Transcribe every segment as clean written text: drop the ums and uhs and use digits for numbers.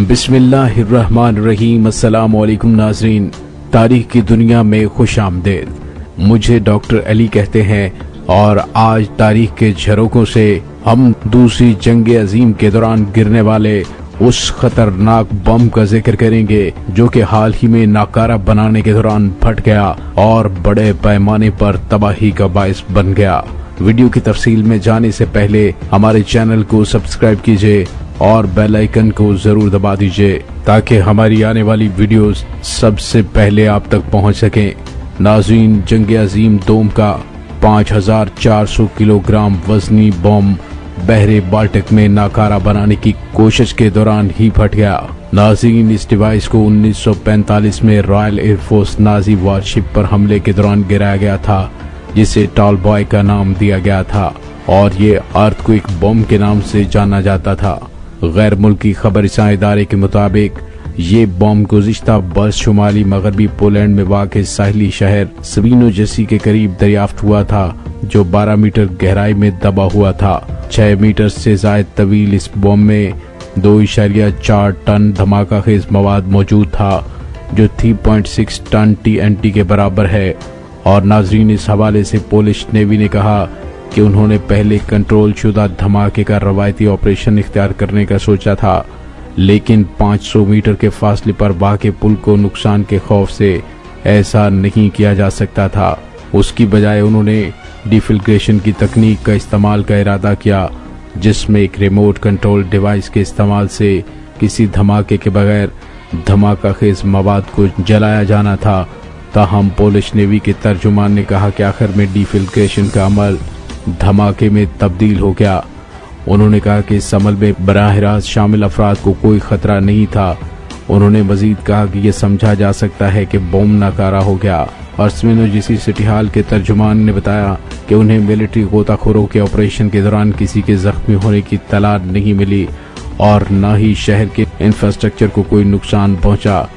बिस्मिल्लाहिर्रहमानिर्रहीम। अस्सलाम वालेकुम नाज़रीन, तारीख की दुनिया में खुश आमदेद। मुझे डॉक्टर अली कहते हैं और आज तारीख के झरोकों से हम दूसरी जंग अजीम के दौरान गिरने वाले उस खतरनाक बम का जिक्र करेंगे जो कि हाल ही में नाकारा बनाने के दौरान फट गया और बड़े पैमाने पर तबाही का बायस बन गया। वीडियो की तफसील में जाने से पहले हमारे चैनल को सब्सक्राइब कीजिए और बेल आइकन को जरूर दबा दीजिए ताकि हमारी आने वाली वीडियोस सबसे पहले आप तक पहुंच सकें। नाज़रीन, जंग अजीम दोम का 5400 किलोग्राम वजनी बम बहरे बाल्टिक में नाकारा बनाने की कोशिश के दौरान ही फट गया। नाज़रीन, इस डिवाइस को 1945 में रॉयल एयरफोर्स नाजी वारशिप पर हमले के दौरान गिराया गया था, जिसे टॉल बॉय का नाम दिया गया था और ये अर्थक्वेक बम के नाम से जाना जाता था। गैर मुल्की खबरसां इदारे के मुताबिक ये बम गुज़िश्ता बर्स शुमाली मगरबी पोलैंड में वाक़ साहिली शहर स्विनोजेसी के करीब दरियाफ्त हुआ था, जो 12 मीटर गहराई में दबा हुआ था। 6 मीटर से ज़ायद तवील इस बम में 2.4 टन धमाका खेज मवाद मौजूद था, जो 3.6 टन TNT के बराबर है। और नाजरीन, इस हवाले से पोलिश नेवी ने कहा कि उन्होंने पहले कंट्रोल शुदा धमाके का रवायती ऑपरेशन इख्तियार करने का सोचा था, लेकिन 500 मीटर के फासले पर वाक़े पुल को नुकसान के खौफ से ऐसा नहीं किया जा सकता था। उसकी बजाय उन्होंने डिफिल्ट्रेशन की तकनीक का इस्तेमाल का इरादा किया, जिसमें एक रिमोट कंट्रोल डिवाइस के इस्तेमाल से किसी धमाके के बगैर धमाका खेज मवाद को जलाया जाना था। ताहम पोलिश नेवी के तर्जुमान ने कहा कि आखिर में डिफिल्ट्रेशन का अमल धमाके में तब्दील हो गया। उन्होंने कहा कि इस अमल में बराह रास्त शामिल अफराद को कोई खतरा नहीं था। उन्होंने मजीद कहा कि यह समझा जा सकता है कि बम नाकारा हो गया। और स्विनोजेसी सिटी हॉल के तर्जुमान ने बताया कि उन्हें मिलिट्री गोताखोरों के ऑपरेशन के दौरान किसी के जख्मी होने की तलाश नहीं मिली और न ही शहर के इंफ्रास्ट्रक्चर को कोई नुकसान पहुंचा।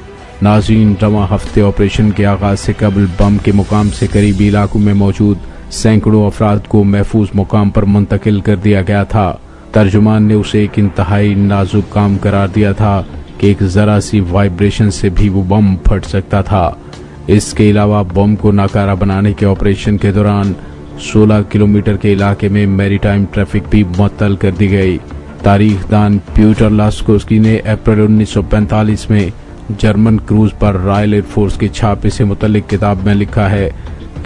नाज़रीन, रवां हफ्ते ऑपरेशन के आगाज से कबल बम के मुकाम से करीबी इलाकों में मौजूद सैकड़ों अफराद को महफूज मुकाम पर मुंतकिल कर दिया गया था। तर्जुमान ने उसे एक इंतहाई नाजुक काम करार दिया था कि एक जरा सी वाइब्रेशन से भी वो बम फट सकता था। इसके अलावा बम को नाकारा बनाने के ऑपरेशन के दौरान 16 किलोमीटर के इलाके में मैरीटाइम ट्रैफिक भी मुअत्तल कर दी गई। तारीखदान पीटर लास्कोस्की ने अप्रैल 1945 में जर्मन क्रूज पर रॉयल एयरफोर्स के छापे से मुतल्लिक किताब में लिखा है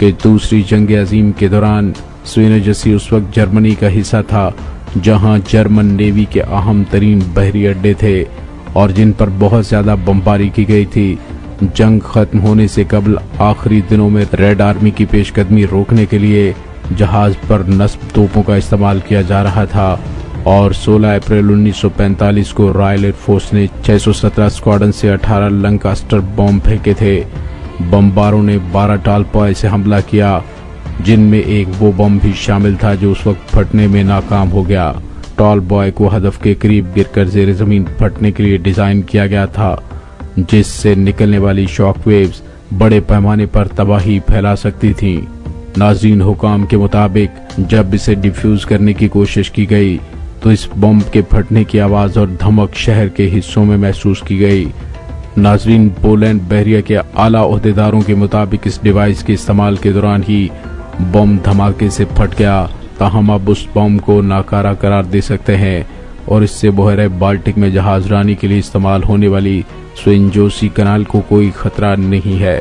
कि दूसरी जंग अजीम के दौरान स्विनोजेसी उस वक्त जर्मनी का हिस्सा था जहां जर्मन नेवी के अहम तरीन बहरी अड्डे थे और जिन पर बहुत ज्यादा बमबारी की गई थी। जंग खत्म होने से कबल आखिरी दिनों में रेड आर्मी की पेशकदमी रोकने के लिए जहाज पर नस्ब तोपों का इस्तेमाल किया जा रहा था और 16 अप्रैल 1945 को रॉयल एयरफोर्स ने 617 स्क्वाड्रन से 18 लंकास्टर बम फेंके थे। बमबारों ने 12 टॉल बॉय से हमला किया, जिनमें एक वो बम भी शामिल था जो उस वक्त फटने में नाकाम हो गया। टॉल बॉय को हदफ के करीब गिरकर ज़ेर ज़मीन फटने के लिए डिजाइन किया गया था, जिससे निकलने वाली शॉक वेव्स बड़े पैमाने पर तबाही फैला सकती थीं। नाज़रीन, हुकाम के मुताबिक जब इसे डिफ्यूज करने की कोशिश की गई तो इस बम के फटने की आवाज और धमक शहर के हिस्सों में महसूस की गई। नाज़रीन, पोलैंड बहरिया के आला ओहदेदारों के मुताबिक इस डिवाइस के इस्तेमाल के दौरान ही बम धमाके से फट गया। ताहम अब उस बम को नाकारा करार दे सकते हैं और इससे बहरे बाल्टिक में जहाज रानी के लिए इस्तेमाल होने वाली स्विनोजेसी कनाल को कोई खतरा नहीं है।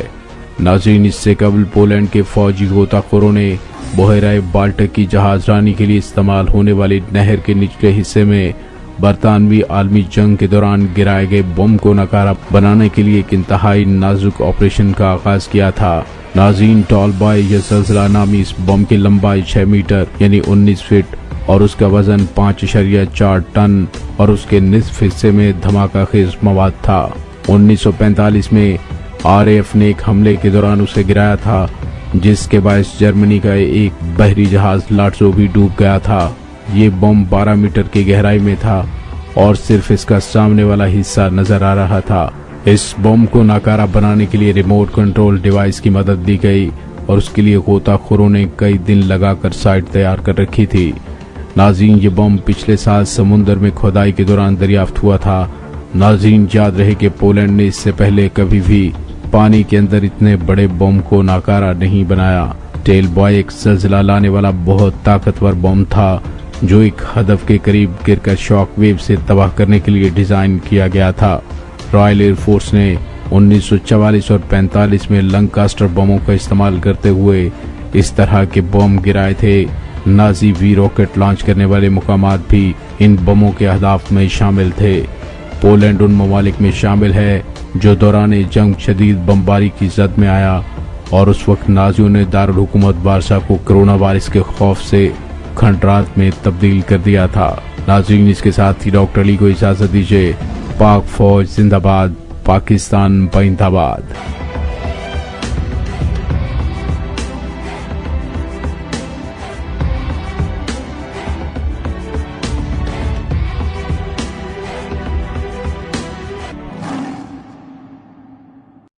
नाज़रीन, इससे कबल पोलैंड के फौजी गोताखोरों ने बहरे बाल्टिक की जहाज रानी के लिए इस्तेमाल होने वाली नहर के निचले हिस्से में बरतानवी आलमी जंग के दौरान गिराए गए बम को नकारा बनाने के लिए एक इंतहाई नाजुक ऑपरेशन का आगाज किया था। नाज़रीन, टॉल बॉय या ज़लज़ला नामी इस बम की लंबाई 6 मीटर यानी 19 फीट और उसका वजन 5.4 टन और उसके निस्फ हिस्से में धमाका खेज मवाद था। 1945 में RAF ने एक हमले के दौरान उसे गिराया था, जिसके बायस जर्मनी का एक बहरी जहाज लाट्सो भी डूब गया था। ये बम 12 मीटर की गहराई में था और सिर्फ इसका सामने वाला हिस्सा नजर आ रहा था। इस बम को नाकारा बनाने के लिए रिमोट कंट्रोल डिवाइस की मदद दी गई اور اس کے لیے غوطہ خوروں نے کئی دن لگا کر سائٹ تیار کر رکھی تھی۔ ناظرین، یہ بم پچھلے سال سمندر میں کھدائی کے دوران دریافت ہوا تھا۔ ناظرین، یاد رہے کہ پولینڈ نے اس سے پہلے کبھی بھی پانی کے اندر اتنے بڑے بم کو ناکارہ نہیں بنایا۔ ٹیل بوائے ایک زلزلہ لانے والا بہت طاقتور بم تھا جو ایک ہدف کے قریب گر کر شاک ویو سے تباہ کرنے کے لیے ڈیزائن کیا گیا تھا۔ رائل ایئر فورس نے 1944 اور 45 میں لنکاسٹر بموں کا استعمال کرتے ہوئے اس طرح کے بم گرائے تھے۔ نازی وی راکٹ لانچ کرنے والے مقامات بھی ان بموں کے اہداف میں شامل تھے۔ پولینڈ ان ممالک میں شامل ہے جو دوران جنگ شدید بمباری کی زد میں آیا، اور اس وقت نازیوں نے دارالحکومت وارسا کو کرونا وائرس کے خوف سے کھنڈرات میں تبدیل کر دیا تھا۔ ناظرین، اس کے ساتھ ہی ڈاکٹر علی کو اجازت دیجیے۔ پاک فوج زندہ باد، پاکستان بائندہ باد۔